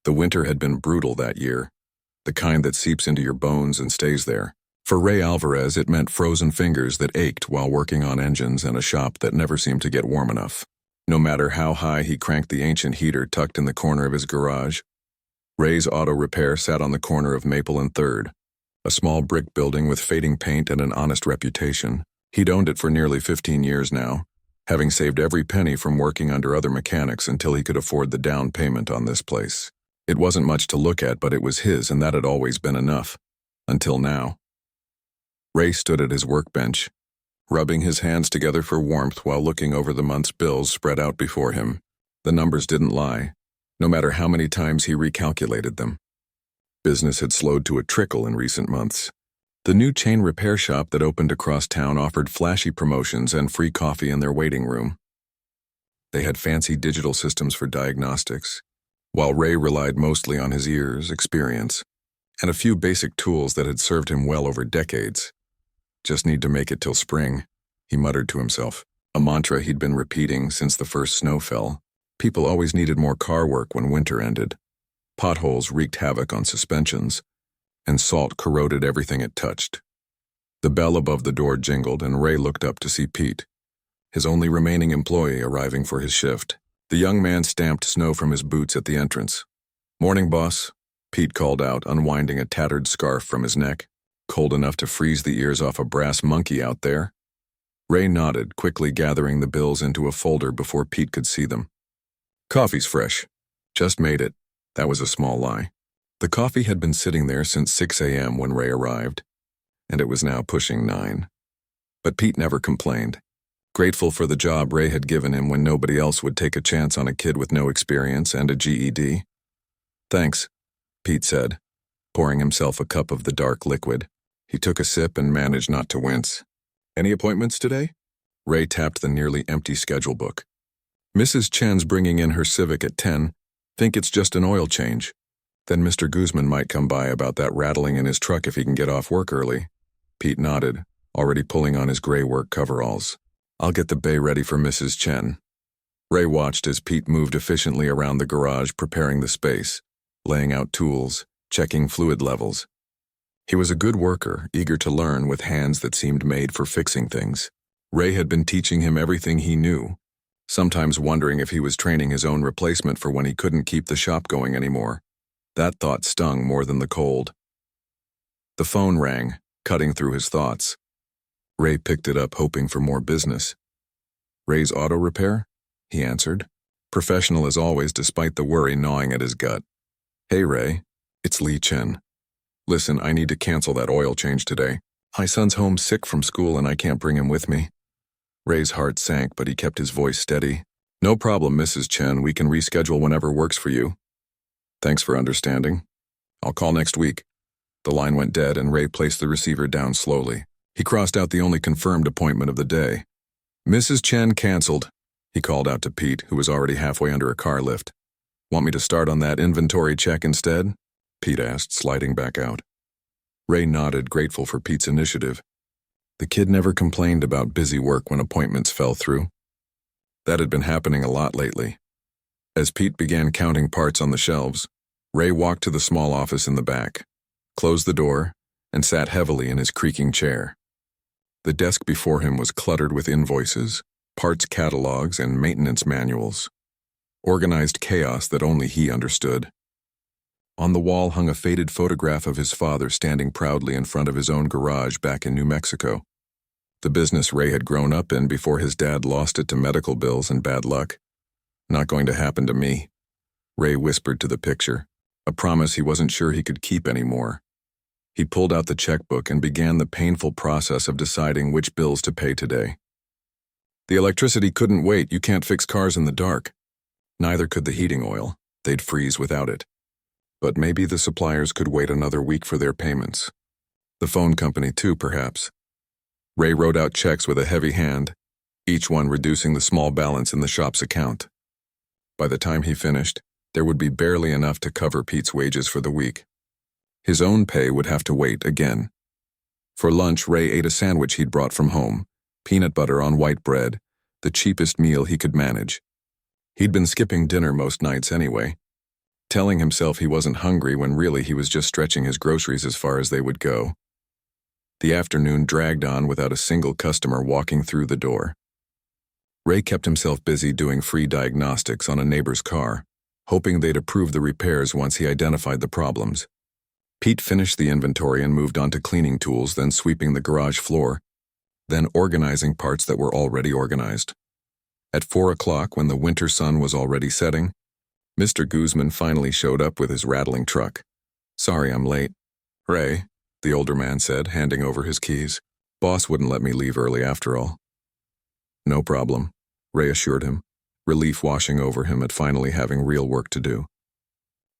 The winter had been brutal that year, the kind that seeps into your bones and stays there. For Ray Alvarez, it meant frozen fingers that ached while working on engines and a shop that never seemed to get warm enough. No matter how high he cranked the ancient heater tucked in the corner of his garage, Ray's Auto Repair sat on the corner of Maple and 3rd, a small brick building with fading paint and an honest reputation. He'd owned it for nearly 15 years now, having saved every penny from working under other mechanics until he could afford the down payment on this place. It wasn't much to look at, but it was his, and that had always been enough. Until now. Ray stood at his workbench, rubbing his hands together for warmth while looking over the month's bills spread out before him. The numbers didn't lie, no matter how many times he recalculated them. Business had slowed to a trickle in recent months. The new chain repair shop that opened across town offered flashy promotions and free coffee in their waiting room. They had fancy digital systems for diagnostics, while Ray relied mostly on his ears, experience, and a few basic tools that had served him well over decades. Just need to make it till spring, he muttered to himself, a mantra he'd been repeating since the first snow fell. People always needed more car work when winter ended. Potholes wreaked havoc on suspensions, and salt corroded everything it touched. The bell above the door jingled, and Ray looked up to see Pete, his only remaining employee, arriving for his shift. The young man stamped snow from his boots at the entrance. "Morning, boss," Pete called out, unwinding a tattered scarf from his neck. "Cold enough to freeze the ears off a brass monkey out there?" Ray nodded, quickly gathering the bills into a folder before Pete could see them. "Coffee's fresh. Just made it." That was a small lie. The coffee had been sitting there since 6 a.m. when Ray arrived, and it was now pushing 9. But Pete never complained, grateful for the job Ray had given him when nobody else would take a chance on a kid with no experience and a GED. "Thanks," Pete said, pouring himself a cup of the dark liquid. He took a sip and managed not to wince. "Any appointments today?" Ray tapped the nearly empty schedule book. "Mrs. Chen's bringing in her Civic at 10. Think it's just an oil change. Then Mr. Guzman might come by about that rattling in his truck if he can get off work early." Pete nodded, already pulling on his gray work coveralls. "I'll get the bay ready for Mrs. Chen." Ray watched as Pete moved efficiently around the garage, preparing the space, laying out tools, checking fluid levels. He was a good worker, eager to learn, with hands that seemed made for fixing things. Ray had been teaching him everything he knew, sometimes wondering if he was training his own replacement for when he couldn't keep the shop going anymore. That thought stung more than the cold. The phone rang, cutting through his thoughts. Ray picked it up, hoping for more business. "Ray's Auto Repair?" he answered, professional as always despite the worry gnawing at his gut. "Hey Ray, it's Lee Chen. Listen, I need to cancel that oil change today. My son's home sick from school and I can't bring him with me." Ray's heart sank, but he kept his voice steady. "No problem, Mrs. Chen. We can reschedule whenever works for you." "Thanks for understanding. I'll call next week." The line went dead and Ray placed the receiver down slowly. He crossed out the only confirmed appointment of the day. "Mrs. Chen canceled," he called out to Pete, who was already halfway under a car lift. "Want me to start on that inventory check instead?" Pete asked, sliding back out. Ray nodded, grateful for Pete's initiative. The kid never complained about busy work when appointments fell through. That had been happening a lot lately. As Pete began counting parts on the shelves, Ray walked to the small office in the back, closed the door, and sat heavily in his creaking chair. The desk before him was cluttered with invoices, parts catalogs, and maintenance manuals. Organized chaos that only he understood. On the wall hung a faded photograph of his father standing proudly in front of his own garage back in New Mexico. The business Ray had grown up in before his dad lost it to medical bills and bad luck. "Not going to happen to me," Ray whispered to the picture, a promise he wasn't sure he could keep anymore. He pulled out the checkbook and began the painful process of deciding which bills to pay today. "The electricity couldn't wait. You can't fix cars in the dark. Neither could the heating oil. They'd freeze without it. But maybe the suppliers could wait another week for their payments. The phone company too, perhaps." Ray wrote out checks with a heavy hand, each one reducing the small balance in the shop's account. By the time he finished, there would be barely enough to cover Pete's wages for the week. His own pay would have to wait again. For lunch, Ray ate a sandwich he'd brought from home, peanut butter on white bread, the cheapest meal he could manage. He'd been skipping dinner most nights anyway. telling himself he wasn't hungry when really he was just stretching his groceries as far as they would go. The afternoon dragged on without a single customer walking through the door. Ray kept himself busy doing free diagnostics on a neighbor's car, hoping they'd approve the repairs once he identified the problems. Pete finished the inventory and moved on to cleaning tools, then sweeping the garage floor, then organizing parts that were already organized. At 4 o'clock, when the winter sun was already setting, Mr. Guzman finally showed up with his rattling truck. "Sorry I'm late." "Ray," the older man said, handing over his keys. "Boss wouldn't let me leave early after all." "No problem," Ray assured him, relief washing over him at finally having real work to do.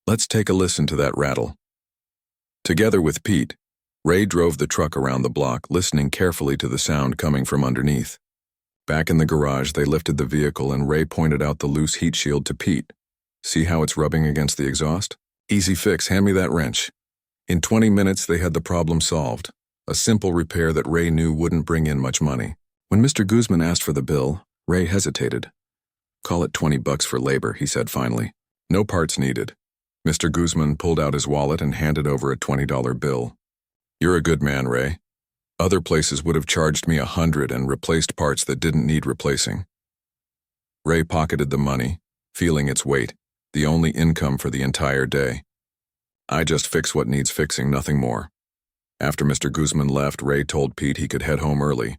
"Let's take a listen to that rattle." Together with Pete, Ray drove the truck around the block, listening carefully to the sound coming from underneath. Back in the garage, they lifted the vehicle and Ray pointed out the loose heat shield to Pete. "See how it's rubbing against the exhaust? Easy fix, hand me that wrench." In 20 minutes, they had the problem solved, a simple repair that Ray knew wouldn't bring in much money. When Mr. Guzman asked for the bill, Ray hesitated. "Call it $20 for labor," he said finally. "No parts needed." Mr. Guzman pulled out his wallet and handed over a $20 bill. "You're a good man, Ray. Other places would have charged me $100 and replaced parts that didn't need replacing." Ray pocketed the money, feeling its weight, the only income for the entire day. "I just fix what needs fixing, nothing more." After Mr. Guzman left, Ray told Pete he could head home early.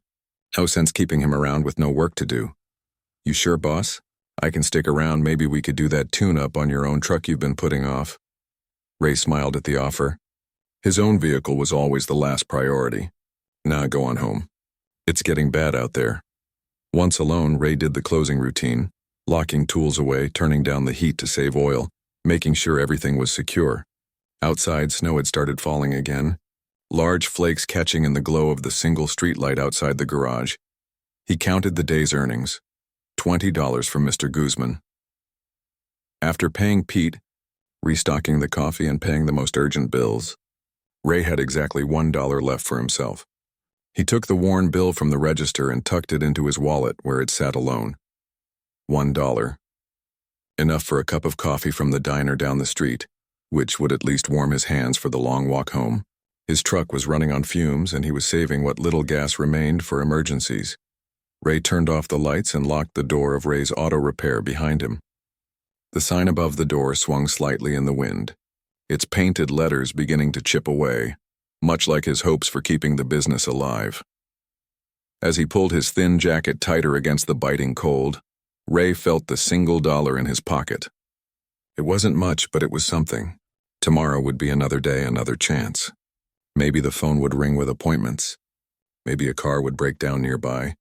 No sense keeping him around with no work to do. "You sure, boss? I can stick around, maybe we could do that tune-up on your own truck you've been putting off." Ray smiled at the offer. His own vehicle was always the last priority. "Nah, go on home. It's getting bad out there." Once alone, Ray did the closing routine, locking tools away, turning down the heat to save oil, making sure everything was secure. Outside, snow had started falling again, large flakes catching in the glow of the single streetlight outside the garage. He counted the day's earnings, $20 from Mr. Guzman. After paying Pete, restocking the coffee and paying the most urgent bills, Ray had exactly $1 left for himself. He took the worn bill from the register and tucked it into his wallet where it sat alone. $1. Enough for a cup of coffee from the diner down the street, which would at least warm his hands for the long walk home. His truck was running on fumes and he was saving what little gas remained for emergencies. Ray turned off the lights and locked the door of Ray's auto repair behind him. The sign above the door swung slightly in the wind, its painted letters beginning to chip away, much like his hopes for keeping the business alive. As he pulled his thin jacket tighter against the biting cold, Ray felt the single dollar in his pocket. It wasn't much, but it was something. Tomorrow would be another day, another chance. Maybe the phone would ring with appointments. Maybe a car would break down nearby,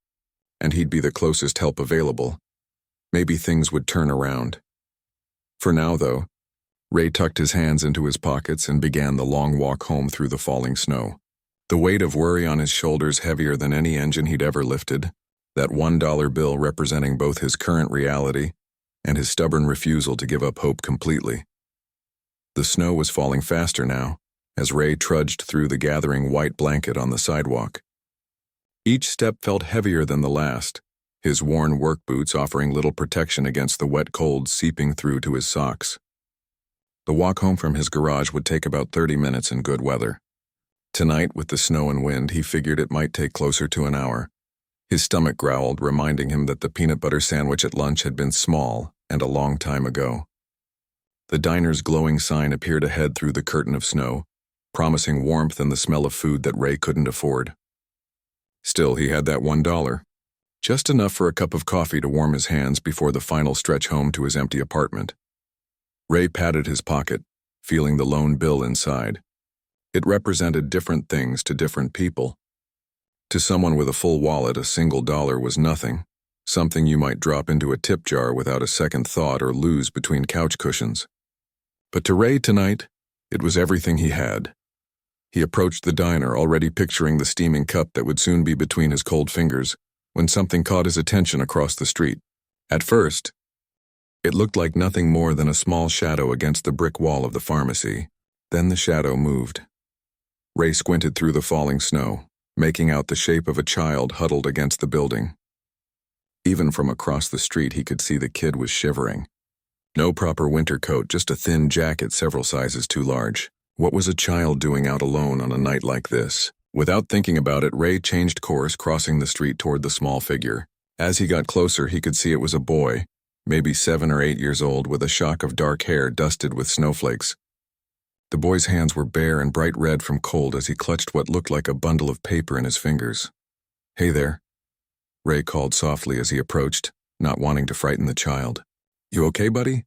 and he'd be the closest help available. Maybe things would turn around. For now, though, Ray tucked his hands into his pockets and began the long walk home through the falling snow. The weight of worry on his shoulders heavier than any engine he'd ever lifted, that $1 bill representing both his current reality and his stubborn refusal to give up hope completely. The snow was falling faster now, as Ray trudged through the gathering white blanket on the sidewalk. Each step felt heavier than the last, his worn work boots offering little protection against the wet cold seeping through to his socks. The walk home from his garage would take about 30 minutes in good weather. Tonight, with the snow and wind, he figured it might take closer to an hour. His stomach growled, reminding him that the peanut butter sandwich at lunch had been small and a long time ago. The diner's glowing sign appeared ahead through the curtain of snow, promising warmth and the smell of food that Ray couldn't afford. Still, he had that $1, just enough for a cup of coffee to warm his hands before the final stretch home to his empty apartment. Ray patted his pocket, feeling the lone bill inside. It represented different things to different people. To someone with a full wallet, a single dollar was nothing, something you might drop into a tip jar without a second thought or lose between couch cushions. But to Ray tonight, it was everything he had. He approached the diner, already picturing the steaming cup that would soon be between his cold fingers, when something caught his attention across the street. At first, it looked like nothing more than a small shadow against the brick wall of the pharmacy. Then the shadow moved. Ray squinted through the falling snow, making out the shape of a child huddled against the building. Even from across the street, he could see the kid was shivering. No proper winter coat, just a thin jacket several sizes too large. What was a child doing out alone on a night like this? Without thinking about it, Ray changed course, crossing the street toward the small figure. As he got closer, he could see it was a boy, maybe 7 or 8 years old, with a shock of dark hair dusted with snowflakes. The boy's hands were bare and bright red from cold as he clutched what looked like a bundle of paper in his fingers. "Hey there," Ray called softly as he approached, not wanting to frighten the child. "You okay, buddy?"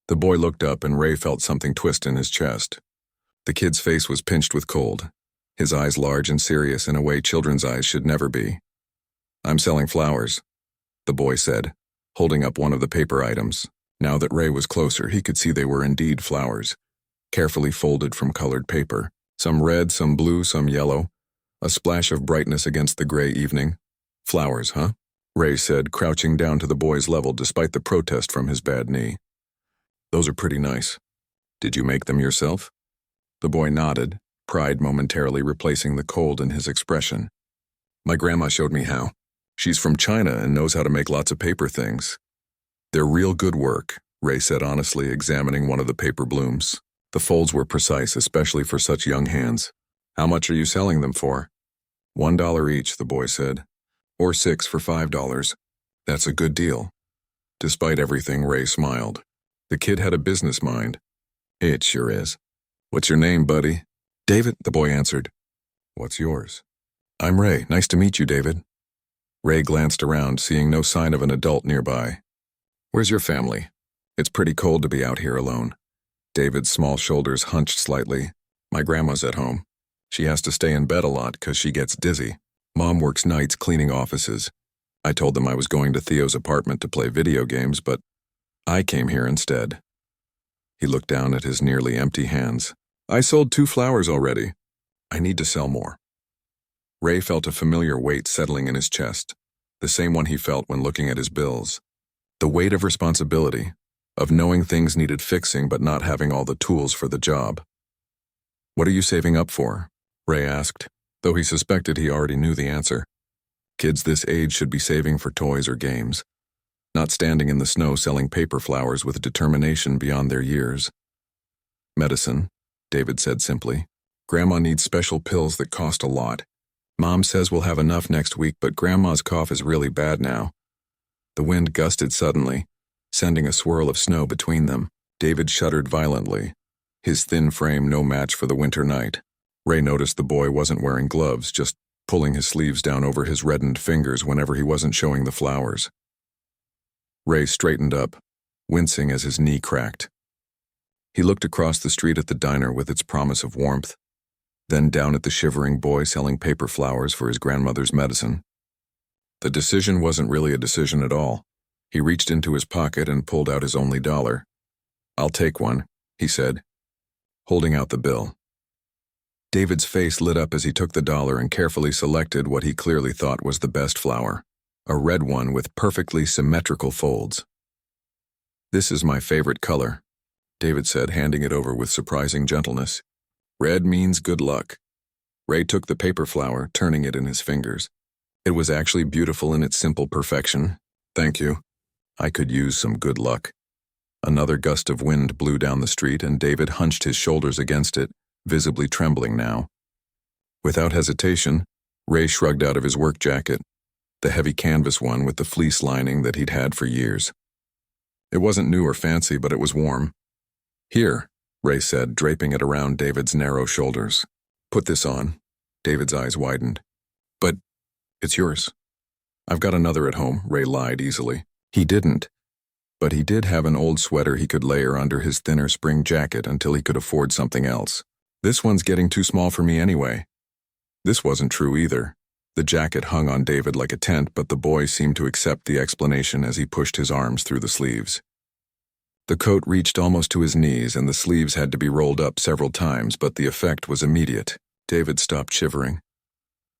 The boy looked up and Ray felt something twist in his chest. The kid's face was pinched with cold, his eyes large and serious in a way children's eyes should never be. "I'm selling flowers," the boy said, holding up one of the paper items. Now that Ray was closer, he could see they were indeed flowers, carefully folded from colored paper, some red, some blue, some yellow, a splash of brightness against the gray evening. "Flowers, huh?" Ray said, crouching down to the boy's level despite the protest from his bad knee. "Those are pretty nice. Did you make them yourself?" The boy nodded, pride momentarily replacing the cold in his expression. "My grandma showed me how. She's from China and knows how to make lots of paper things." "They're real good work," Ray said honestly, examining one of the paper blooms. The folds were precise, especially for such young hands. "How much are you selling them for?" $1 each, the boy said. "Or 6 for $5. That's a good deal." Despite everything, Ray smiled. The kid had a business mind. "It sure is." "What's your name, buddy?" "David," the boy answered. "What's yours?" "I'm Ray. Nice to meet you, David." Ray glanced around, seeing no sign of an adult nearby. "Where's your family? It's pretty cold to be out here alone." David's small shoulders hunched slightly. "My grandma's at home. She has to stay in bed a lot 'cause she gets dizzy. Mom works nights cleaning offices. I told them I was going to Theo's apartment to play video games, but I came here instead." He looked down at his nearly empty hands. "I sold 2 flowers already. I need to sell more." Ray felt a familiar weight settling in his chest, the same one he felt when looking at his bills. The weight of responsibility, of knowing things needed fixing but not having all the tools for the job. "What are you saving up for?" Ray asked, though he suspected he already knew the answer. Kids this age should be saving for toys or games, not standing in the snow selling paper flowers with determination beyond their years. "Medicine," David said simply. "Grandma needs special pills that cost a lot. Mom says we'll have enough next week, but Grandma's cough is really bad now." The wind gusted suddenly, sending a swirl of snow between them. David shuddered violently, his thin frame no match for the winter night. Ray noticed the boy wasn't wearing gloves, just pulling his sleeves down over his reddened fingers whenever he wasn't showing the flowers. Ray straightened up, wincing as his knee cracked. He looked across the street at the diner with its promise of warmth, then down at the shivering boy selling paper flowers for his grandmother's medicine. The decision wasn't really a decision at all. He reached into his pocket and pulled out his only dollar. "I'll take one," he said, holding out the bill. David's face lit up as he took the dollar and carefully selected what he clearly thought was the best flower, a red one with perfectly symmetrical folds. "This is my favorite color," David said, handing it over with surprising gentleness. "Red means good luck." Ray took the paper flower, turning it in his fingers. It was actually beautiful in its simple perfection. "Thank you. I could use some good luck." Another gust of wind blew down the street and David hunched his shoulders against it, visibly trembling now. Without hesitation, Ray shrugged out of his work jacket, the heavy canvas one with the fleece lining that he'd had for years. It wasn't new or fancy, but it was warm. "Here," Ray said, draping it around David's narrow shoulders. "Put this on." David's eyes widened. "But it's yours." "I've got another at home," Ray lied easily. He didn't, but he did have an old sweater he could layer under his thinner spring jacket until he could afford something else. "This one's getting too small for me anyway." This wasn't true either. The jacket hung on David like a tent, but the boy seemed to accept the explanation as he pushed his arms through the sleeves. The coat reached almost to his knees and the sleeves had to be rolled up several times, but the effect was immediate. David stopped shivering.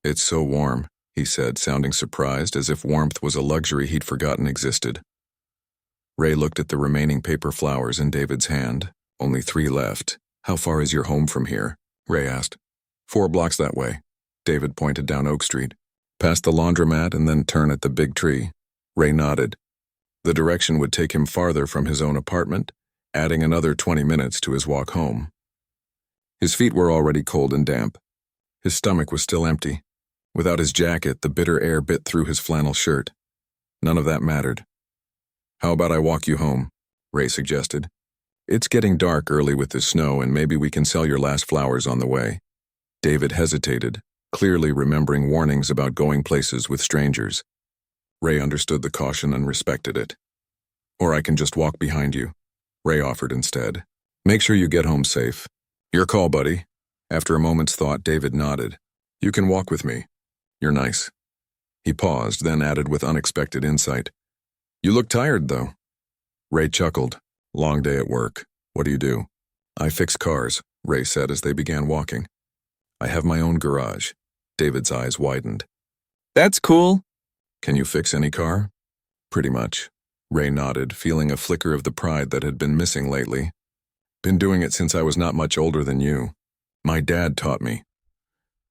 "It's so warm," he said, sounding surprised, as if warmth was a luxury he'd forgotten existed. Ray looked at the remaining paper flowers in David's hand. "Only 3 left. How far is your home from here?" Ray asked. 4 blocks that way." David pointed down Oak Street. "Past the laundromat and then turn at the big tree." Ray nodded. The direction would take him farther from his own apartment, adding another 20 minutes to his walk home. His feet were already cold and damp. His stomach was still empty. Without his jacket, the bitter air bit through his flannel shirt. None of that mattered. "How about I walk you home?" Ray suggested. "It's getting dark early with the snow, and maybe we can sell your last flowers on the way." David hesitated, clearly remembering warnings about going places with strangers. Ray understood the caution and respected it. "Or I can just walk behind you," Ray offered instead. "Make sure you get home safe." "Your call, buddy." After a moment's thought, David nodded. "You can walk with me. You're nice." He paused, then added with unexpected insight, "You look tired, though." Ray chuckled. "Long day at work. What do you do?" "I fix cars," Ray said as they began walking. "I have my own garage." David's eyes widened. "That's cool." "Can you fix any car?" "Pretty much." Ray nodded, feeling a flicker of the pride that had been missing lately. "Been doing it since I was not much older than you. My dad taught me."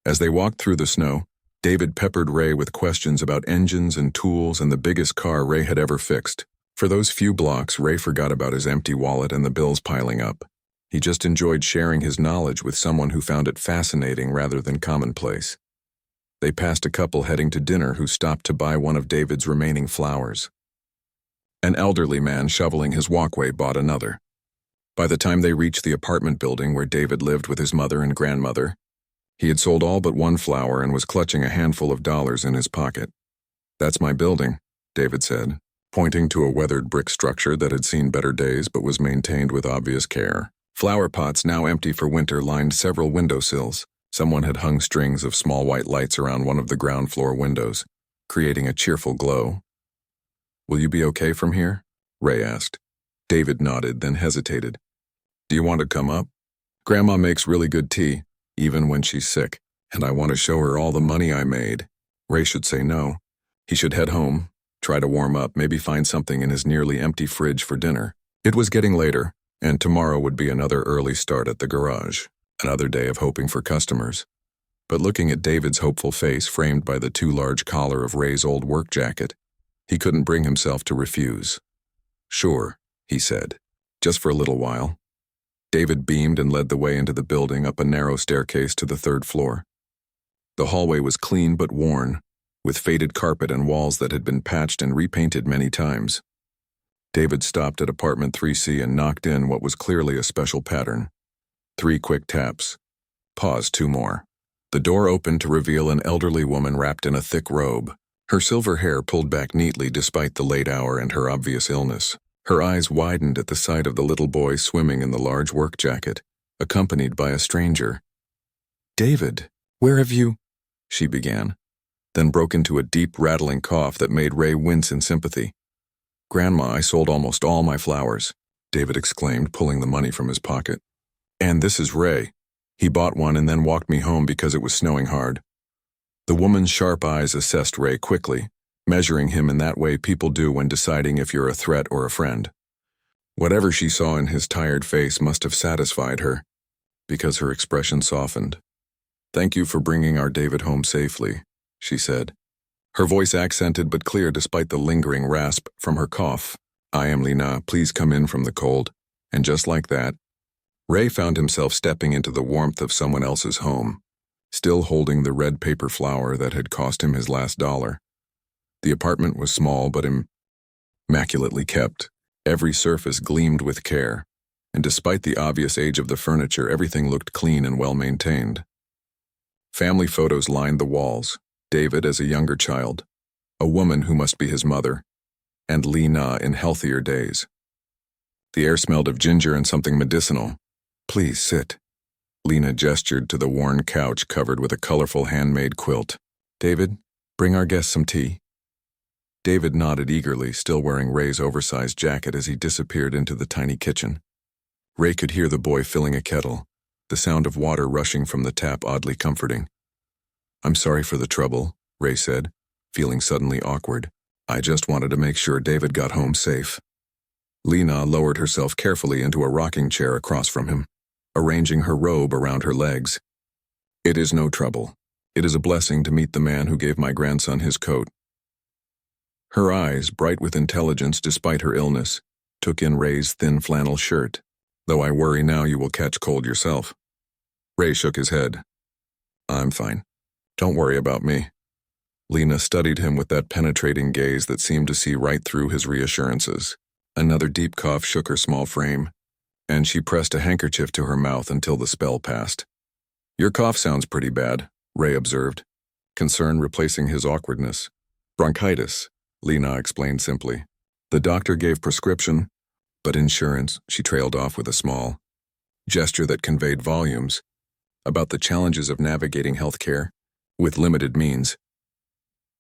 As they walked through the snow, David peppered Ray with questions about engines and tools and the biggest car Ray had ever fixed. For those few blocks, Ray forgot about his empty wallet and the bills piling up. He just enjoyed sharing his knowledge with someone who found it fascinating rather than commonplace. They passed a couple heading to dinner who stopped to buy one of David's remaining flowers. An elderly man shoveling his walkway bought another. By the time they reached the apartment building where David lived with his mother and grandmother, he had sold all but one flower and was clutching a handful of dollars in his pocket. "That's my building," David said, pointing to a weathered brick structure that had seen better days but was maintained with obvious care. Flower pots, now empty for winter, lined several windowsills. Someone had hung strings of small white lights around one of the ground floor windows, creating a cheerful glow. "Will you be okay from here?" Ray asked. David nodded, then hesitated. "Do you want to come up? Grandma makes really good tea, even when she's sick, and I want to show her all the money I made." Ray should say no. He should head home, try to warm up, maybe find something in his nearly empty fridge for dinner. It was getting later, and tomorrow would be another early start at the garage, another day of hoping for customers. But looking at David's hopeful face framed by the too large collar of Ray's old work jacket, he couldn't bring himself to refuse. "Sure," he said, "just for a little while." David beamed and led the way into the building up a narrow staircase to the third floor. The hallway was clean but worn, with faded carpet and walls that had been patched and repainted many times. David stopped at apartment 3C and knocked in what was clearly a special pattern. 3 quick taps. Pause, 2 more. The door opened to reveal an elderly woman wrapped in a thick robe, her silver hair pulled back neatly despite the late hour and her obvious illness. Her eyes widened at the sight of the little boy swimming in the large work jacket, accompanied by a stranger. "David, where have you—" she began, then broke into a deep, rattling cough that made Ray wince in sympathy. "Grandma, I sold almost all my flowers," David exclaimed, pulling the money from his pocket. "And this is Ray. He bought one and then walked me home because it was snowing hard." The woman's sharp eyes assessed Ray quickly, measuring him in that way people do when deciding if you're a threat or a friend. Whatever she saw in his tired face must have satisfied her, because her expression softened. "Thank you for bringing our David home safely," she said. Her voice accented but clear despite the lingering rasp from her cough. "I am Lena, please come in from the cold." And just like that, Ray found himself stepping into the warmth of someone else's home, still holding the red paper flower that had cost him his last dollar. The apartment was small but immaculately kept. Every surface gleamed with care, and despite the obvious age of the furniture, everything looked clean and well-maintained. Family photos lined the walls, David as a younger child, a woman who must be his mother, and Lena in healthier days. The air smelled of ginger and something medicinal. "Please sit." Lena gestured to the worn couch covered with a colorful handmade quilt. "David, bring our guests some tea." David nodded eagerly, still wearing Ray's oversized jacket as he disappeared into the tiny kitchen. Ray could hear the boy filling a kettle, the sound of water rushing from the tap oddly comforting. "I'm sorry for the trouble," Ray said, feeling suddenly awkward. "I just wanted to make sure David got home safe." Lena lowered herself carefully into a rocking chair across from him, arranging her robe around her legs. "It is no trouble. It is a blessing to meet the man who gave my grandson his coat." Her eyes, bright with intelligence despite her illness, took in Ray's thin flannel shirt. Though I worry now you will catch cold yourself. Ray shook his head. I'm fine. Don't worry about me. Lena studied him with that penetrating gaze that seemed to see right through his reassurances. Another deep cough shook her small frame, and she pressed a handkerchief to her mouth until the spell passed. Your cough sounds pretty bad, Ray observed, concern replacing his awkwardness. Bronchitis, Lena explained simply. The doctor gave prescription, but insurance, she trailed off with a small gesture that conveyed volumes about the challenges of navigating healthcare with limited means.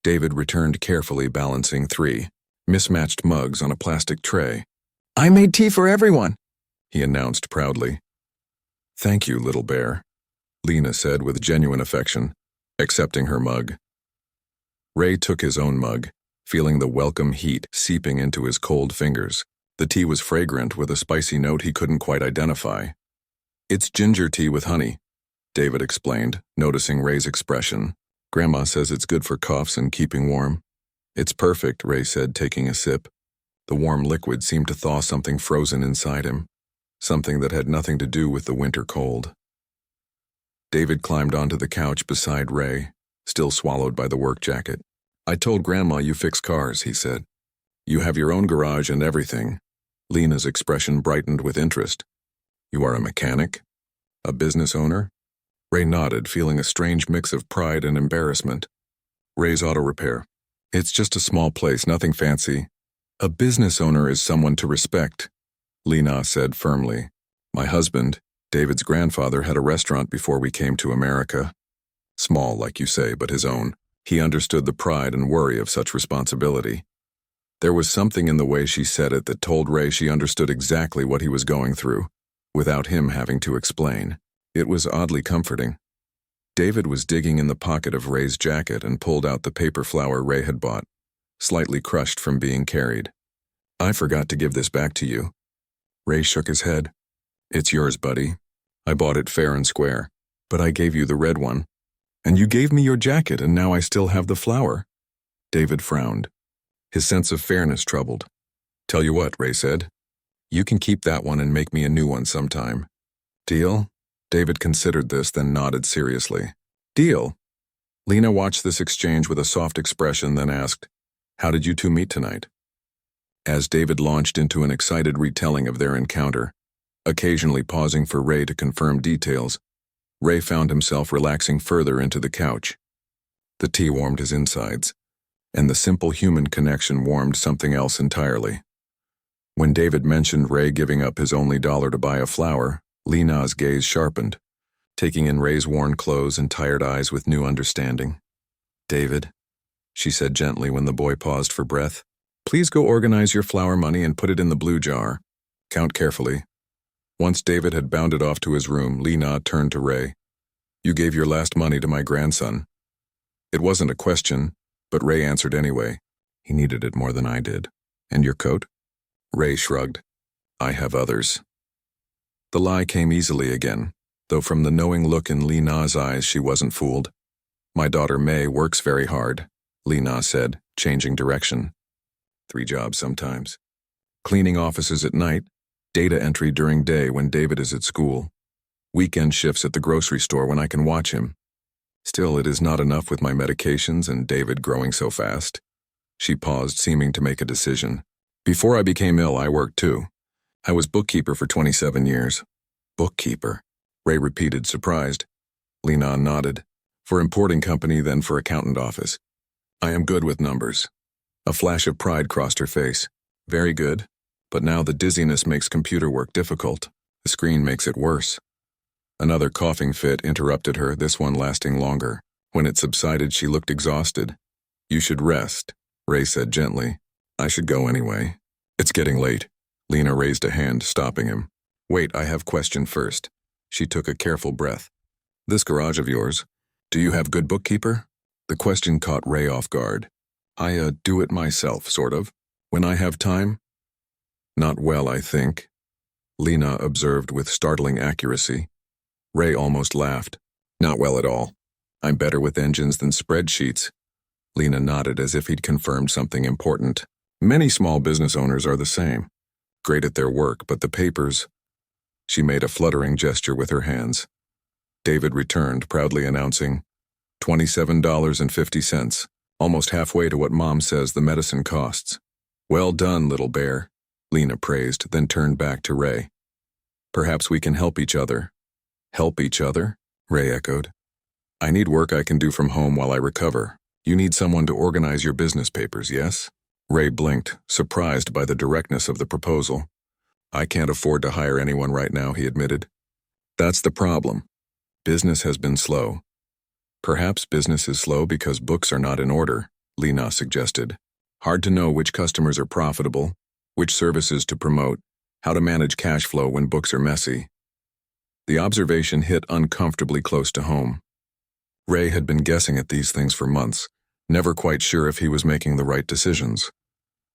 David returned carefully, balancing 3 mismatched mugs on a plastic tray. I made tea for everyone, he announced proudly. Thank you, little bear, Lena said with genuine affection, accepting her mug. Ray took his own mug, feeling the welcome heat seeping into his cold fingers. The tea was fragrant with a spicy note he couldn't quite identify. It's ginger tea with honey, David explained, noticing Ray's expression. Grandma says it's good for coughs and keeping warm. It's perfect, Ray said, taking a sip. The warm liquid seemed to thaw something frozen inside him, something that had nothing to do with the winter cold. David climbed onto the couch beside Ray, still swallowed by the work jacket. I told Grandma you fix cars, he said. You have your own garage and everything. Lena's expression brightened with interest. You are a mechanic? A business owner? Ray nodded, feeling a strange mix of pride and embarrassment. Ray's Auto Repair. It's just a small place, nothing fancy. A business owner is someone to respect, Lena said firmly. My husband, David's grandfather, had a restaurant before we came to America. Small, like you say, but his own. He understood the pride and worry of such responsibility. There was something in the way she said it that told Ray she understood exactly what he was going through, without him having to explain. It was oddly comforting. David was digging in the pocket of Ray's jacket and pulled out the paper flower Ray had bought, slightly crushed from being carried. I forgot to give this back to you. Ray shook his head. It's yours, buddy. I bought it fair and square, but I gave you the red one. And you gave me your jacket, and now I still have the flower. David frowned, his sense of fairness troubled. Tell you what, Ray said. You can keep that one and make me a new one sometime. Deal? David considered this, then nodded seriously. Deal. Lena watched this exchange with a soft expression, then asked, How did you two meet tonight? As David launched into an excited retelling of their encounter, occasionally pausing for Ray to confirm details, Ray found himself relaxing further into the couch. The tea warmed his insides, and the simple human connection warmed something else entirely. When David mentioned Ray giving up his only dollar to buy a flower, Lena's gaze sharpened, taking in Ray's worn clothes and tired eyes with new understanding. David, she said gently when the boy paused for breath, please go organize your flower money and put it in the blue jar. Count carefully. Once David had bounded off to his room, Lena turned to Ray. You gave your last money to my grandson. It wasn't a question, but Ray answered anyway. He needed it more than I did. And your coat? Ray shrugged. I have others. The lie came easily again, though from the knowing look in Lena's eyes she wasn't fooled. My daughter May works very hard, Lena said, changing direction. 3 jobs sometimes. Cleaning offices at night, data entry during day when David is at school, weekend shifts at the grocery store when I can watch him. Still, it is not enough with my medications and David growing so fast. She paused, seeming to make a decision. Before I became ill, I worked too. I was bookkeeper for 27 years. Bookkeeper? Ray repeated, surprised. Lena nodded. For importing company, then for accountant office. I am good with numbers. A flash of pride crossed her face. Very good. But now the dizziness makes computer work difficult. The screen makes it worse. Another coughing fit interrupted her, this one lasting longer. When it subsided, she looked exhausted. You should rest, Ray said gently. I should go anyway. It's getting late. Lena raised a hand, stopping him. Wait, I have question first. She took a careful breath. This garage of yours, do you have good bookkeeper? The question caught Ray off guard. I do it myself, sort of. When I have time? Not well, I think, Lena observed with startling accuracy. Ray almost laughed. Not well at all. I'm better with engines than spreadsheets. Lena nodded as if he'd confirmed something important. Many small business owners are the same. Great at their work, but the papers... She made a fluttering gesture with her hands. David returned, proudly announcing, $27.50, almost halfway to what Mom says the medicine costs. Well done, little bear, Lena praised, then turned back to Ray. Perhaps we can help each other. Help each other? Ray echoed. I need work I can do from home while I recover. You need someone to organize your business papers, yes? Ray blinked, surprised by the directness of the proposal. I can't afford to hire anyone right now, he admitted. That's the problem. Business has been slow. Perhaps business is slow because books are not in order, Lena suggested. Hard to know which customers are profitable, which services to promote, how to manage cash flow when books are messy. The observation hit uncomfortably close to home. Ray had been guessing at these things for months, never quite sure if he was making the right decisions.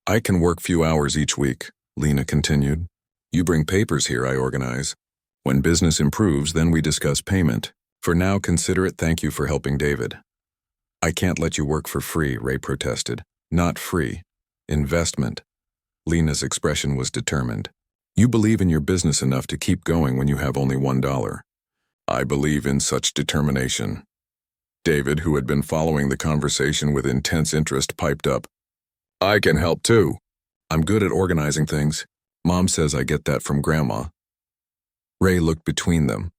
I can work few hours each week, Lena continued. You bring papers here, I organize. When business improves, then we discuss payment. For now, consider it thank you for helping David. I can't let you work for free, Ray protested. Not free. Investment. Lena's expression was determined. You believe in your business enough to keep going when you have only $1. I believe in such determination. David, who had been following the conversation with intense interest, piped up. I can help too. I'm good at organizing things. Mom says I get that from Grandma. Ray looked between them,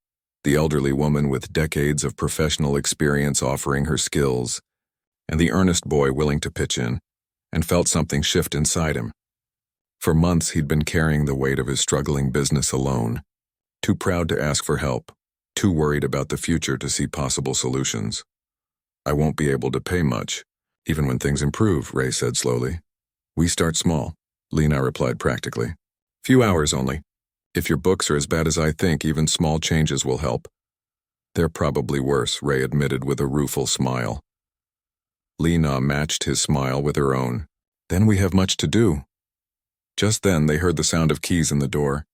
the elderly woman with decades of professional experience offering her skills, and the earnest boy willing to pitch in, and felt something shift inside him. For months he'd been carrying the weight of his struggling business alone, too proud to ask for help, too worried about the future to see possible solutions. I won't be able to pay much, even when things improve, Ray said slowly. We start small, Lena replied practically. Few hours only. If your books are as bad as I think, even small changes will help. They're probably worse, Ray admitted with a rueful smile. Lena matched his smile with her own. Then we have much to do. Just then they heard the sound of keys in the door.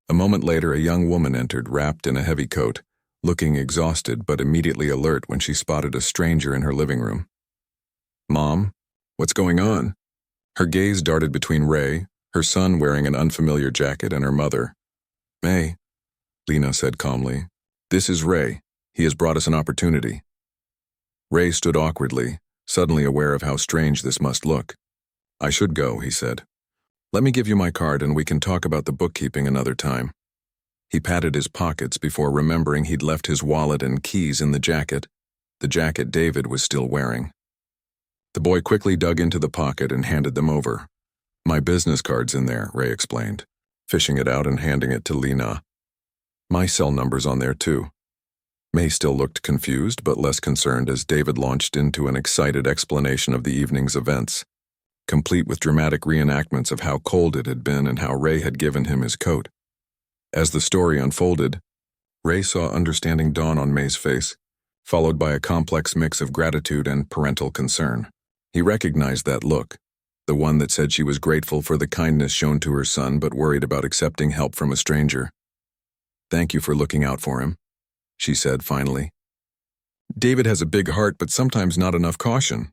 A moment later a young woman entered, wrapped in a heavy coat, looking exhausted but immediately alert when she spotted a stranger in her living room. Mom, what's going on? Her gaze darted between Ray, her son wearing an unfamiliar jacket, and her mother. May, Lena said calmly. This is Ray. He has brought us an opportunity. Ray stood awkwardly, suddenly aware of how strange this must look. I should go, he said. Let me give you my card and we can talk about the bookkeeping another time. He patted his pockets before remembering he'd left his wallet and keys in the jacket David was still wearing. The boy quickly dug into the pocket and handed them over. My business card's in there, Ray explained, fishing it out and handing it to Lena. My cell number's on there too. May still looked confused but less concerned as David launched into an excited explanation of the evening's events, complete with dramatic reenactments of how cold it had been and how Ray had given him his coat. As the story unfolded, Ray saw understanding dawn on May's face, followed by a complex mix of gratitude and parental concern. He recognized that look, the one that said she was grateful for the kindness shown to her son but worried about accepting help from a stranger. Thank you for looking out for him, she said finally. David has a big heart but sometimes not enough caution.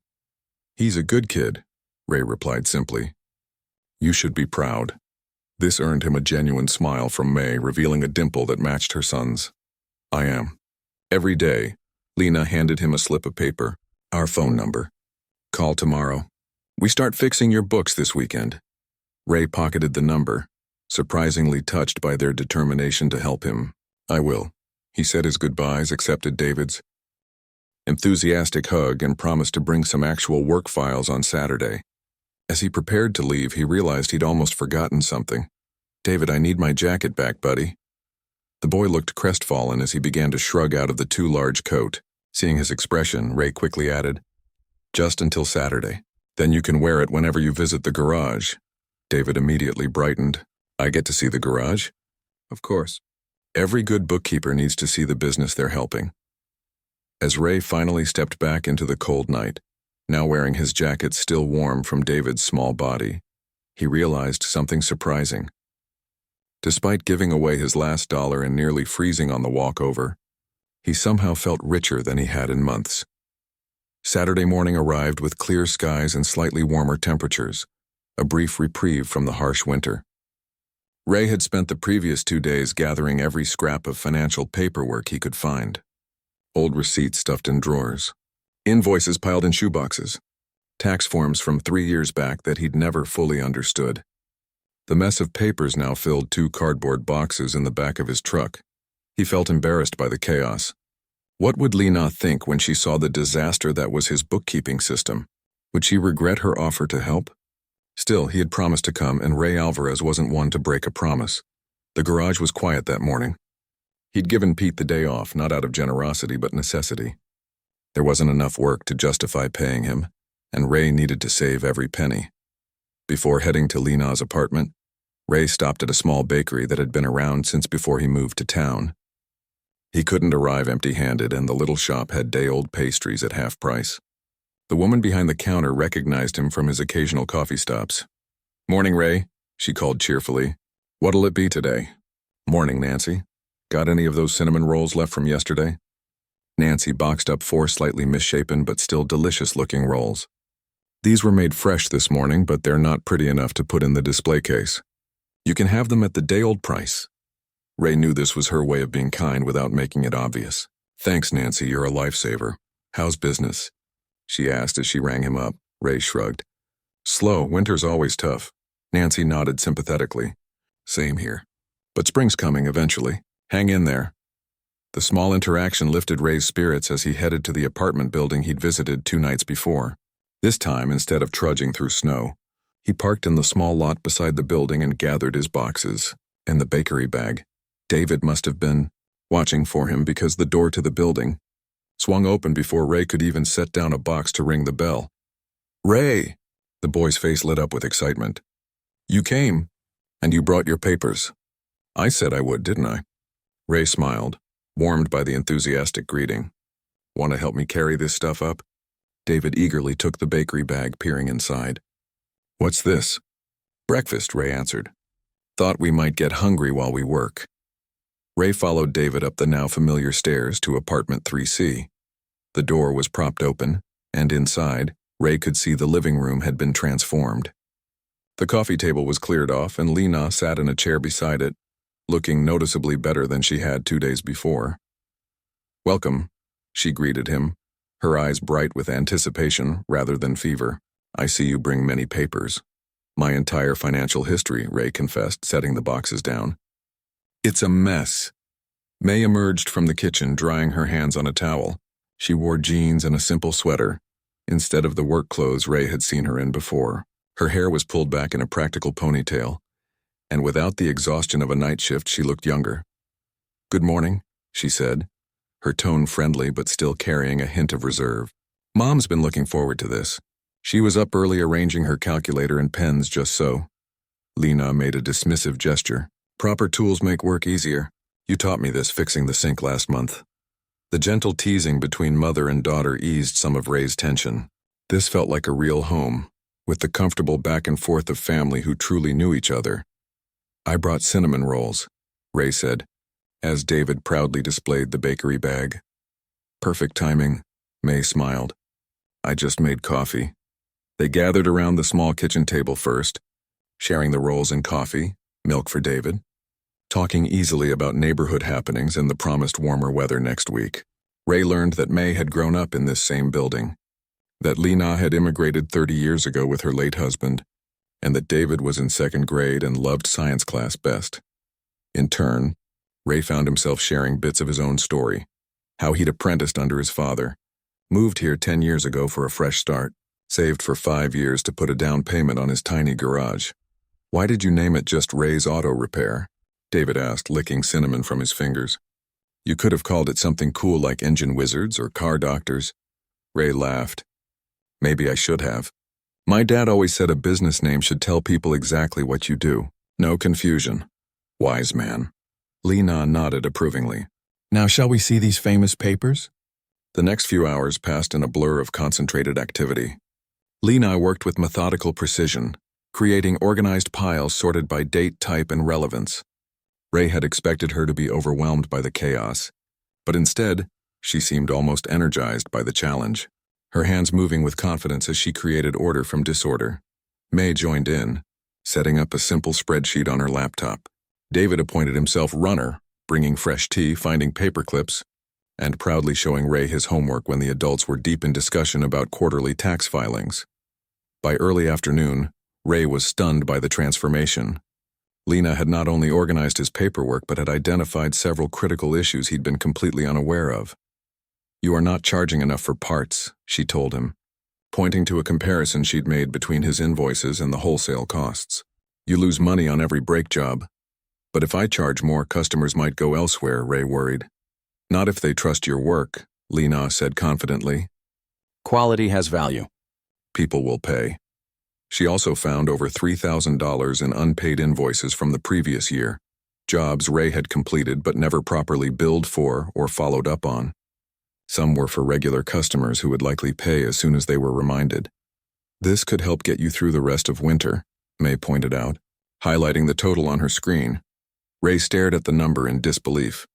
He's a good kid, Ray replied simply. You should be proud. This earned him a genuine smile from May, revealing a dimple that matched her son's. I am. Every day, Lena handed him a slip of paper, our phone number. Call tomorrow. We start fixing your books this weekend. Ray pocketed the number, surprisingly touched by their determination to help him. I will. He said his goodbyes, accepted David's enthusiastic hug, and promised to bring some actual work files on Saturday. As he prepared to leave, he realized he'd almost forgotten something. David, I need my jacket back, buddy. The boy looked crestfallen as he began to shrug out of the too large coat. Seeing his expression, Ray quickly added, just until Saturday. Then you can wear it whenever you visit the garage. David immediately brightened. I get to see the garage? Of course. Every good bookkeeper needs to see the business they're helping. As Ray finally stepped back into the cold night, now wearing his jacket still warm from David's small body, he realized something surprising. Despite giving away his last dollar and nearly freezing on the walkover, he somehow felt richer than he had in months. Saturday morning arrived with clear skies and slightly warmer temperatures, a brief reprieve from the harsh winter. Ray had spent the previous 2 days gathering every scrap of financial paperwork he could find. Old receipts stuffed in drawers, invoices piled in shoeboxes, tax forms from 3 years back that he'd never fully understood. The mess of papers now filled 2 cardboard boxes in the back of his truck. He felt embarrassed by the chaos. What would Lena think when she saw the disaster that was his bookkeeping system? Would she regret her offer to help? Still, he had promised to come, and Ray Alvarez wasn't one to break a promise. The garage was quiet that morning. He'd given Pete the day off, not out of generosity but necessity. There wasn't enough work to justify paying him, and Ray needed to save every penny. Before heading to Lena's apartment, Ray stopped at a small bakery that had been around since before he moved to town. He couldn't arrive empty-handed, and the little shop had day-old pastries at half price. The woman behind the counter recognized him from his occasional coffee stops. "Morning, Ray," she called cheerfully. "What'll it be today?" "Morning, Nancy. Got any of those cinnamon rolls left from yesterday?" Nancy boxed up 4 slightly misshapen but still delicious-looking rolls. "These were made fresh this morning, but they're not pretty enough to put in the display case. You can have them at the day-old price." Ray knew this was her way of being kind without making it obvious. "Thanks, Nancy, you're a lifesaver. How's business?" she asked as she rang him up. Ray shrugged. "Slow, winter's always tough." Nancy nodded sympathetically. "Same here. But spring's coming eventually. Hang in there." The small interaction lifted Ray's spirits as he headed to the apartment building he'd visited 2 nights before. This time, instead of trudging through snow, he parked in the small lot beside the building and gathered his boxes and the bakery bag. David must have been watching for him because the door to the building swung open before Ray could even set down a box to ring the bell. "Ray!" The boy's face lit up with excitement. "You came, and you brought your papers. I said I would, didn't I?" Ray smiled, warmed by the enthusiastic greeting. "Want to help me carry this stuff up?" David eagerly took the bakery bag, peering inside. "What's this?" "Breakfast," Ray answered. "Thought we might get hungry while we work." Ray followed David up the now familiar stairs to apartment 3C. The door was propped open, and inside, Ray could see the living room had been transformed. The coffee table was cleared off, and Lena sat in a chair beside it, looking noticeably better than she had 2 days before. "Welcome," she greeted him, her eyes bright with anticipation rather than fever. "I see you bring many papers." "My entire financial history," Ray confessed, setting the boxes down. "It's a mess." May emerged from the kitchen, drying her hands on a towel. She wore jeans and a simple sweater, instead of the work clothes Ray had seen her in before. Her hair was pulled back in a practical ponytail, and without the exhaustion of a night shift, she looked younger. "Good morning," she said, her tone friendly but still carrying a hint of reserve. "Mom's been looking forward to this. She was up early arranging her calculator and pens just so." Lena made a dismissive gesture. "Proper tools make work easier. You taught me this fixing the sink last month." The gentle teasing between mother and daughter eased some of Ray's tension. This felt like a real home, with the comfortable back and forth of family who truly knew each other. "I brought cinnamon rolls," Ray said, as David proudly displayed the bakery bag. "Perfect timing," May smiled. "I just made coffee." They gathered around the small kitchen table first, sharing the rolls and coffee, milk for David, talking easily about neighborhood happenings and the promised warmer weather next week. Ray learned that May had grown up in this same building, that Lena had immigrated 30 years ago with her late husband, and that David was in 2nd grade and loved science class best. In turn, Ray found himself sharing bits of his own story, how he'd apprenticed under his father, moved here 10 years ago for a fresh start, saved for 5 years to put a down payment on his tiny garage. "Why did you name it just Ray's Auto Repair?" David asked, licking cinnamon from his fingers. "You could have called it something cool like Engine Wizards or Car Doctors." Ray laughed. "Maybe I should have. My dad always said a business name should tell people exactly what you do. No confusion." "Wise man." Lena nodded approvingly. "Now shall we see these famous papers?" The next few hours passed in a blur of concentrated activity. Lena worked with methodical precision, creating organized piles sorted by date, type, and relevance. Ray had expected her to be overwhelmed by the chaos, but instead, she seemed almost energized by the challenge. her hands moving with confidence as she created order from disorder. May joined in, setting up a simple spreadsheet on her laptop. David appointed himself runner, bringing fresh tea, finding paper clips, and proudly showing Ray his homework when the adults were deep in discussion about quarterly tax filings. By early afternoon, Ray was stunned by the transformation. Lena had not only organized his paperwork but had identified several critical issues he'd been completely unaware of. "You are not charging enough for parts," she told him, pointing to a comparison she'd made between his invoices and the wholesale costs. "You lose money on every brake job." "But if I charge more, customers might go elsewhere," Ray worried. "Not if they trust your work," Lena said confidently. "Quality has value." "People will pay." She also found over $3,000 in unpaid invoices from the previous year, jobs Ray had completed but never properly billed for or followed up on. Some were for regular customers who would likely pay as soon as they were reminded. "This could help get you through the rest of winter," May pointed out, highlighting the total on her screen. Ray stared at the number in disbelief.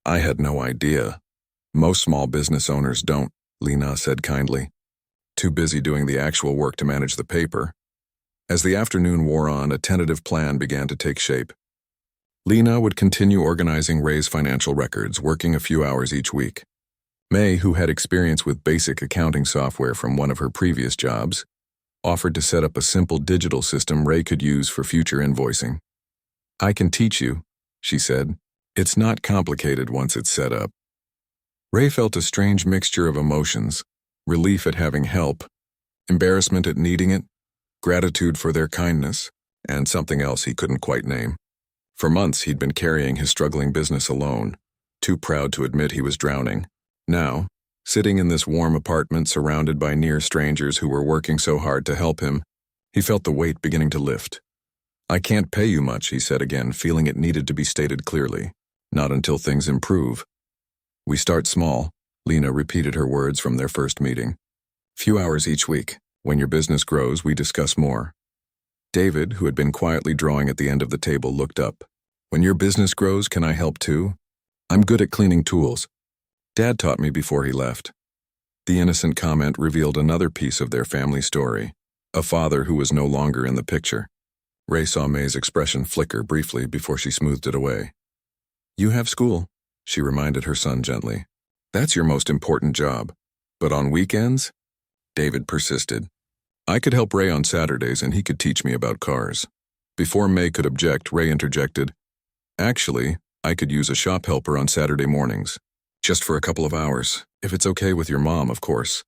"I had no idea. Most small business owners don't," Lena said kindly. "Too busy doing the actual work to manage the paper." As the afternoon wore on, a tentative plan began to take shape. Lena would continue organizing Ray's financial records, working a few hours each week. May, who had experience with basic accounting software from one of her previous jobs, offered to set up a simple digital system Ray could use for future invoicing. "I can teach you," she said. "It's not complicated once it's set up." Ray felt a strange mixture of emotions: relief at having help, embarrassment at needing it, gratitude for their kindness, and something else he couldn't quite name. For months he'd been carrying his struggling business alone, too proud to admit he was drowning. Now, sitting in this warm apartment surrounded by near strangers who were working so hard to help him, he felt the weight beginning to lift. "I can't pay you much," he said again, feeling it needed to be stated clearly. "Not until things improve." "We start small," Lena repeated her words from their first meeting. "Few hours each week. When your business grows, we discuss more." David, who had been quietly drawing at the end of the table, looked up. "When your business grows, can I help too? I'm good at cleaning tools. Dad taught me before he left." The innocent comment revealed another piece of their family story, a father who was no longer in the picture. Ray saw May's expression flicker briefly before she smoothed it away. "You have school," she reminded her son gently. "That's your most important job. But on weekends?" David persisted. "I could help Ray on Saturdays and he could teach me about cars." Before May could object, Ray interjected, "Actually, I could use a shop helper on Saturday mornings. Just for a couple of hours, if it's okay with your mom, of course."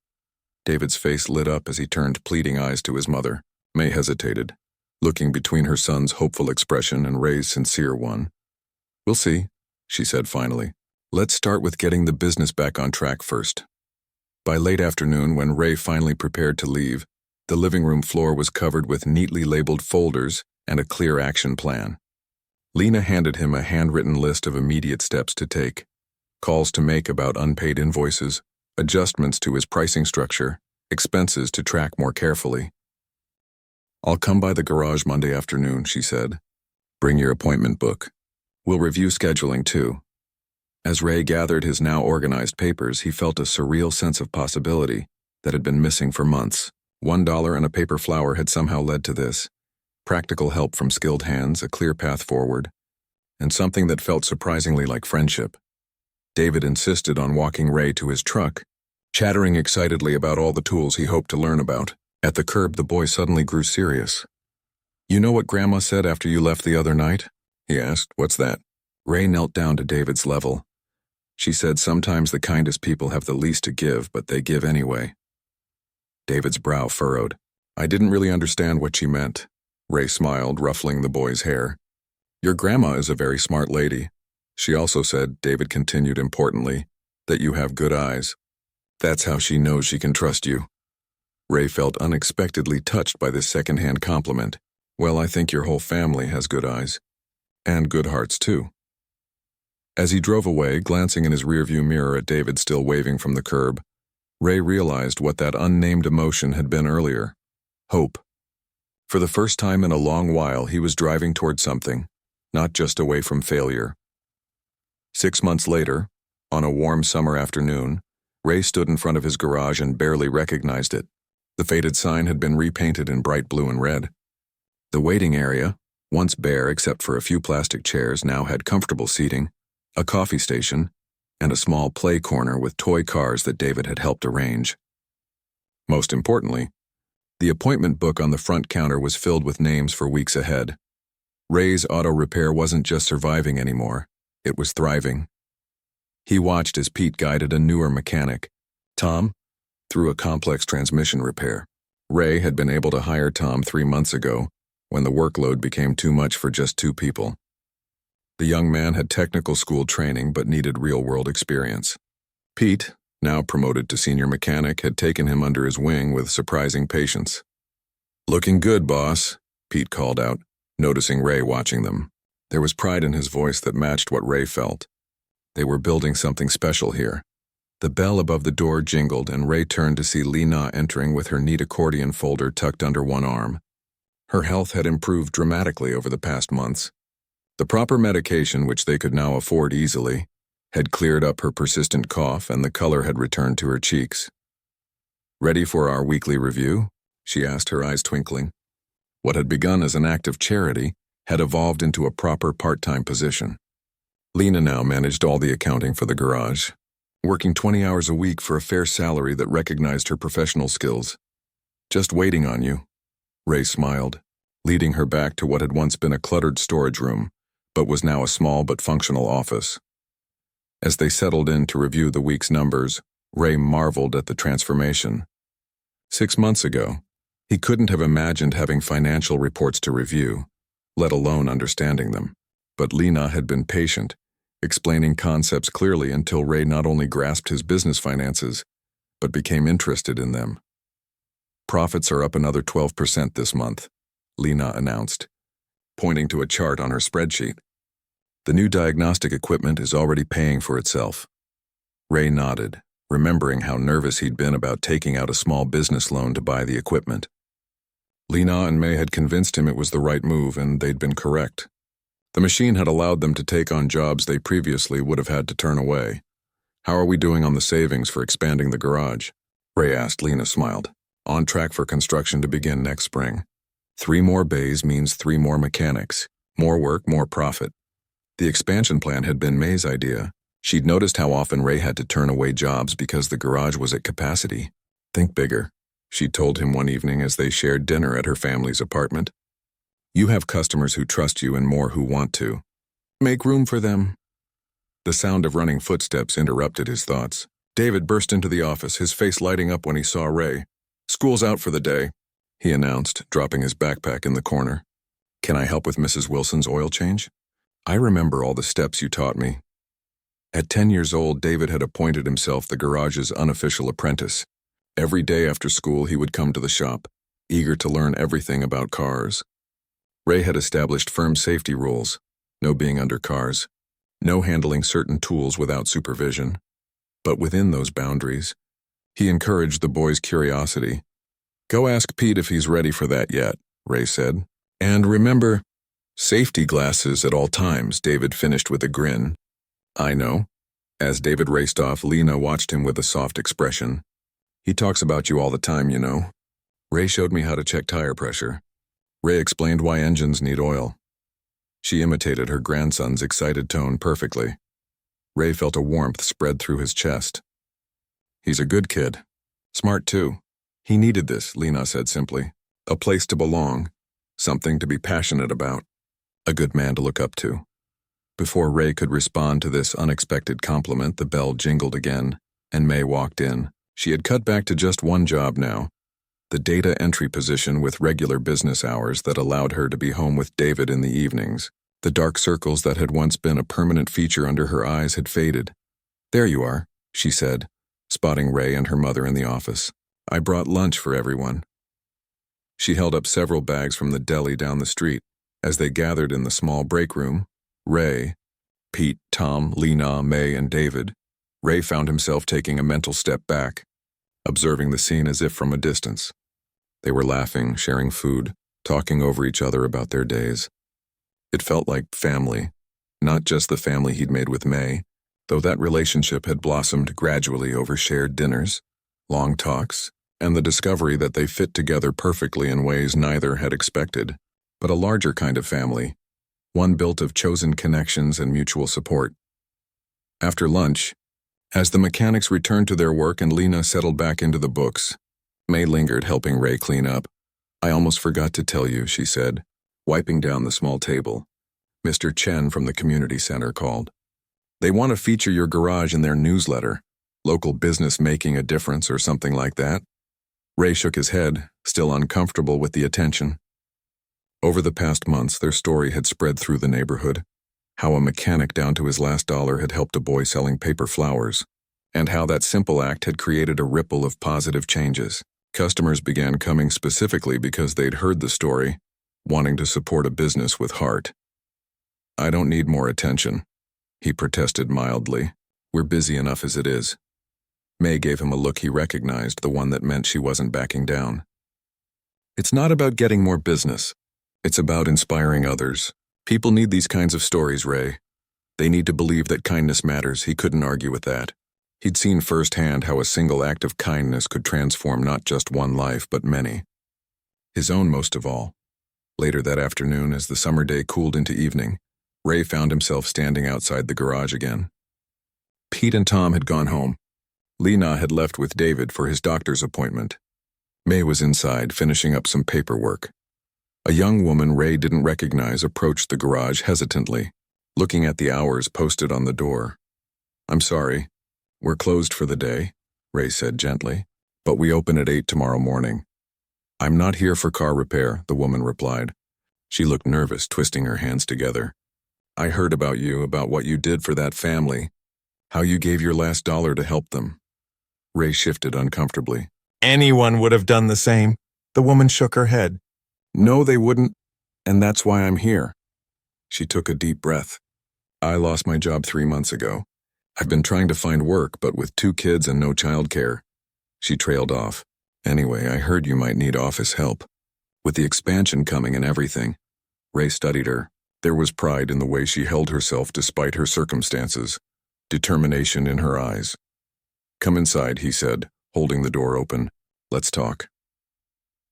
David's face lit up as he turned pleading eyes to his mother. May hesitated, looking between her son's hopeful expression and Ray's sincere one. "We'll see," she said finally. "Let's start with getting the business back on track first." By late afternoon, when Ray finally prepared to leave, the living room floor was covered with neatly labeled folders and a clear action plan. Lena handed him a handwritten list of immediate steps to take: calls to make about unpaid invoices, adjustments to his pricing structure, expenses to track more carefully. "I'll come by the garage Monday afternoon," she said. "Bring your appointment book. We'll review scheduling too." As Ray gathered his now organized papers, he felt a surreal sense of possibility that had been missing for months. $1 and a paper flower had somehow led to this. Practical help from skilled hands, a clear path forward, and something that felt surprisingly like friendship. David insisted on walking Ray to his truck, chattering excitedly about all the tools he hoped to learn about. At the curb, the boy suddenly grew serious. "You know what Grandma said after you left the other night?" he asked. "What's that?" Ray knelt down to David's level. "She said sometimes the kindest people have the least to give, but they give anyway." David's brow furrowed. "I didn't really understand what she meant." Ray smiled, ruffling the boy's hair. "Your grandma is a very smart lady. She also said," David continued importantly, "that you have good eyes. That's how she knows she can trust you." Ray felt unexpectedly touched by this second-hand compliment. "Well, I think your whole family has good eyes. And good hearts, too." As he drove away, glancing in his rearview mirror at David still waving from the curb, Ray realized what that unnamed emotion had been earlier: hope. For the first time in a long while, he was driving toward something, not just away from failure. 6 months later, on a warm summer afternoon, Ray stood in front of his garage and barely recognized it. The faded sign had been repainted in bright blue and red. The waiting area, once bare except for a few plastic chairs, now had comfortable seating, a coffee station, and a small play corner with toy cars that David had helped arrange. Most importantly, the appointment book on the front counter was filled with names for weeks ahead. Ray's auto repair wasn't just surviving anymore, it was thriving. He watched as Pete guided a newer mechanic, Tom, through a complex transmission repair. Ray had been able to hire Tom 3 months ago, when the workload became too much for just 2 people. The young man had technical school training but needed real-world experience. Pete, now promoted to senior mechanic, had taken him under his wing with surprising patience. "Looking good, boss," Pete called out, noticing Ray watching them. There was pride in his voice that matched what Ray felt. They were building something special here. The bell above the door jingled and Ray turned to see Lena entering with her neat accordion folder tucked under one arm. Her health had improved dramatically over the past months. The proper medication, which they could now afford easily, had cleared up her persistent cough and the color had returned to her cheeks. "Ready for our weekly review?" she asked, her eyes twinkling. What had begun as an act of charity had evolved into a proper part-time position. Lena now managed all the accounting for the garage, working 20 hours a week for a fair salary that recognized her professional skills. "Just waiting on you," Ray smiled, leading her back to what had once been a cluttered storage room, but was now a small but functional office. As they settled in to review the week's numbers, Ray marveled at the transformation. 6 months ago, he couldn't have imagined having financial reports to review, let alone understanding them. But Lena had been patient, explaining concepts clearly until Ray not only grasped his business finances, but became interested in them. "Profits are up another 12% this month," Lena announced, pointing to a chart on her spreadsheet. "The new diagnostic equipment is already paying for itself." Ray nodded, remembering how nervous he'd been about taking out a small business loan to buy the equipment. Lena and May had convinced him it was the right move, and they'd been correct. The machine had allowed them to take on jobs they previously would have had to turn away. "How are we doing on the savings for expanding the garage?" Ray asked. Lena smiled. "On track for construction to begin next spring. 3 more bays means 3 more mechanics. More work, more profit." The expansion plan had been May's idea. She'd noticed how often Ray had to turn away jobs because the garage was at capacity. "Think bigger," she told him one evening as they shared dinner at her family's apartment. "You have customers who trust you and more who want to. Make room for them." The sound of running footsteps interrupted his thoughts. David burst into the office, his face lighting up when he saw Ray. "School's out for the day," he announced, dropping his backpack in the corner. "Can I help with Mrs. Wilson's oil change? I remember all the steps you taught me." At 10 years old, David had appointed himself the garage's unofficial apprentice. Every day after school, he would come to the shop, eager to learn everything about cars. Ray had established firm safety rules: no being under cars, no handling certain tools without supervision. But within those boundaries, he encouraged the boys' curiosity. "Go ask Pete if he's ready for that yet," Ray said. "And remember, safety glasses at all times," David finished with a grin. "I know." As David raced off, Lena watched him with a soft expression. "He talks about you all the time, you know. Ray showed me how to check tire pressure. Ray explained why engines need oil." She imitated her grandson's excited tone perfectly. Ray felt a warmth spread through his chest. "He's a good kid. Smart, too. He needed this," Lena said simply. "A place to belong. Something to be passionate about. A good man to look up to." Before Ray could respond to this unexpected compliment, the bell jingled again, and May walked in. She had cut back to just one job now, the data entry position with regular business hours that allowed her to be home with David in the evenings. The dark circles that had once been a permanent feature under her eyes had faded. "There you are," she said, spotting Ray and her mother in the office. "I brought lunch for everyone." She held up several bags from the deli down the street. As they gathered in the small break room, Ray, Pete, Tom, Lena, May, and David, Ray found himself taking a mental step back, observing the scene as if from a distance. They were laughing, sharing food, talking over each other about their days. It felt like family, not just the family he'd made with May, though that relationship had blossomed gradually over shared dinners, long talks, and the discovery that they fit together perfectly in ways neither had expected, but a larger kind of family, one built of chosen connections and mutual support. After lunch, as the mechanics returned to their work and Lena settled back into the books, May lingered, helping Ray clean up. "I almost forgot to tell you," she said, wiping down the small table. "Mr. Chen from the community center called. They want to feature your garage in their newsletter, local business making a difference or something like that." Ray shook his head, still uncomfortable with the attention. Over the past months, their story had spread through the neighborhood. How a mechanic down to his last dollar had helped a boy selling paper flowers, and how that simple act had created a ripple of positive changes. Customers began coming specifically because they'd heard the story, wanting to support a business with heart. "I don't need more attention," he protested mildly. "We're busy enough as it is." May gave him a look he recognized, the one that meant she wasn't backing down. "It's not about getting more business. It's about inspiring others. People need these kinds of stories, Ray. They need to believe that kindness matters." He couldn't argue with that. He'd seen firsthand how a single act of kindness could transform not just one life, but many. His own most of all. Later that afternoon, as the summer day cooled into evening, Ray found himself standing outside the garage again. Pete and Tom had gone home. Lena had left with David for his doctor's appointment. May was inside, finishing up some paperwork. A young woman Ray didn't recognize approached the garage hesitantly, looking at the hours posted on the door. "I'm sorry. We're closed for the day," Ray said gently, "but we open at 8 tomorrow morning." "I'm not here for car repair," the woman replied. She looked nervous, twisting her hands together. "I heard about you, about what you did for that family, how you gave your last dollar to help them." Ray shifted uncomfortably. "Anyone would have done the same." The woman shook her head. "No, they wouldn't, and that's why I'm here." She took a deep breath. "I lost my job 3 months ago. I've been trying to find work, but with 2 kids and no childcare." She trailed off. "Anyway, I heard you might need office help. With the expansion coming and everything." Ray studied her. There was pride in the way she held herself despite her circumstances, determination in her eyes. "Come inside," he said, holding the door open. "Let's talk."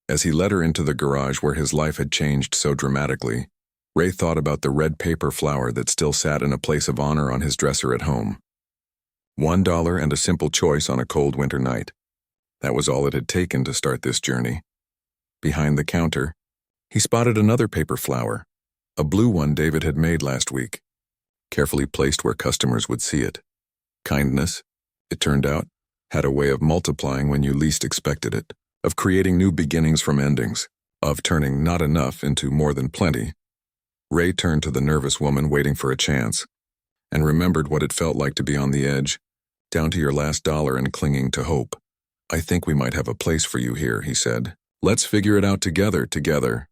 As he led her into the garage where his life had changed so dramatically, Ray thought about the red paper flower that still sat in a place of honor on his dresser at home. $1 and a simple choice on a cold winter night. That was all it had taken to start this journey. Behind the counter, he spotted another paper flower, a blue one David had made last week, carefully placed where customers would see it. Kindness, it turned out, had a way of multiplying when you least expected it, of creating new beginnings from endings, of turning not enough into more than plenty. Ray turned to the nervous woman waiting for a chance, and remembered what it felt like to be on the edge, down to your last dollar and clinging to hope. "I think we might have a place for you here," he said. "Let's figure it out together."